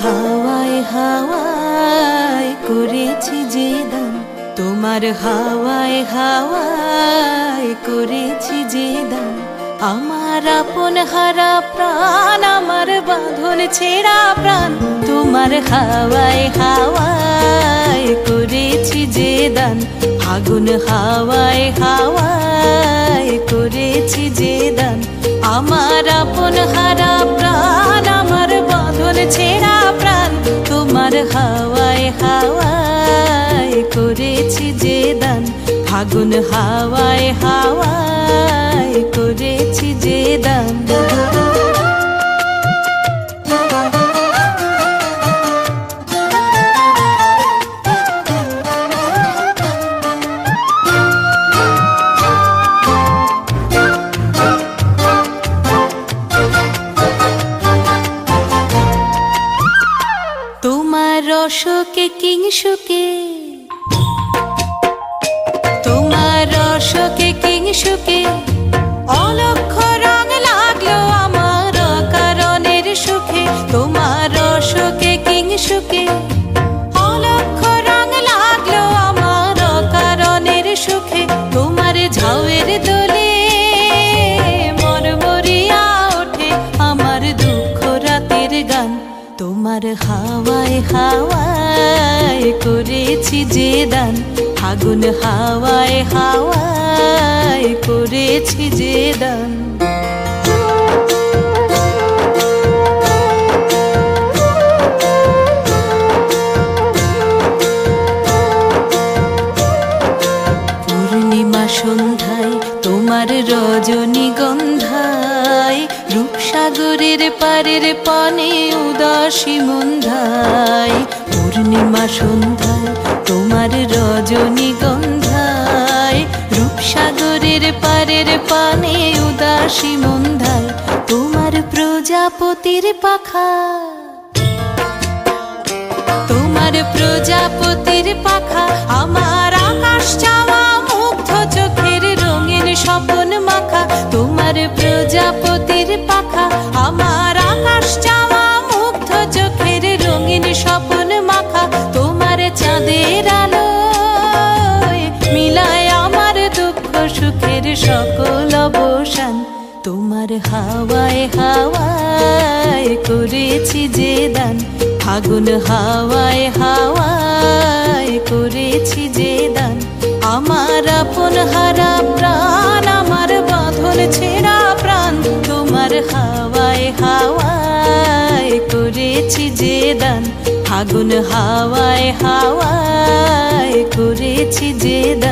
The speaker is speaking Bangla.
হাওয়ায় হাওয়ায় করেছি যে দান, তোমার হাওয়ায় হাওয়ায় করেছি যে দান। আমার আপন হারা প্রাণ, আমার বাঁধন ছেঁড়া প্রাণ, তোমার হাওয়ায় হাওয়ায় করেছি যে দান। ফাগুন হাওয়ায় হাওয়ায় করেছি যে দান। আমার আপন হারা প্রাণ, আমার বাঁধন ছেঁড়া প্রাণ, তোমার হাওয়ায় হাওয়ায় করেছি যে দান। ফাগুন হাওয়ায় হাওয়ায় করেছি যে দান। তোমার রসকে কিংসুকে, তোমার রসকে কিংসুকে অলক্ষ রং লাগলো আমার কারণের সুখে। তোমার রসকে কিংসুকে অলক্ষ রং লাগলো আমার কারণের সুখে। তোমার ঝাউয়ের দোলে মরমরিয়া ওঠে আমার দুঃখ রাতের গান। তোমার হাওয়ায় হাওয়ায় করেছি যে দান। ফাগুন হাওয়ায় হাওয়ায় করেছি যে দান। পূর্ণিমা সন্ধ্যায় তোমার রজনীগন্ধায়, রূপসাগরের পারের পানে উদাসী মন্ধায়। পূর্ণিমা সন্ধ্যায় তোমার রজনীগন্ধায়, রূপসাগরের পারের পানে উদাসী মন্ধায়। তোমার প্রজাপতির পাখা, তোমার প্রজাপতির পাখা আমার আকাশ চাওয়া মুগ্ধ চোখের রঙিন স্বপন মাখা। তোমার প্রজাপতির পাখা আমার আকাশ চাওয়া মুগ্ধ চোখের রঙিন স্বপন মাখা। তোমার চাঁদের আলোয় মিলায় আমার দুঃখ সুখের সকল অবসান। তোমার হাওয়ায় হাওয়ায় করেছি যে দান। ফাগুন হাওয়ায় হাওয়ায় করেছি যে দান। আমার আপন হারা প্রাণ, আমার বাঁধন ছেঁড়া প্রাণ, তোমার হাওয়ায় হাওয়ায় করেছি যে দান। ফাগুন হাওয়ায় হাওয়ায় করেছি যে দান।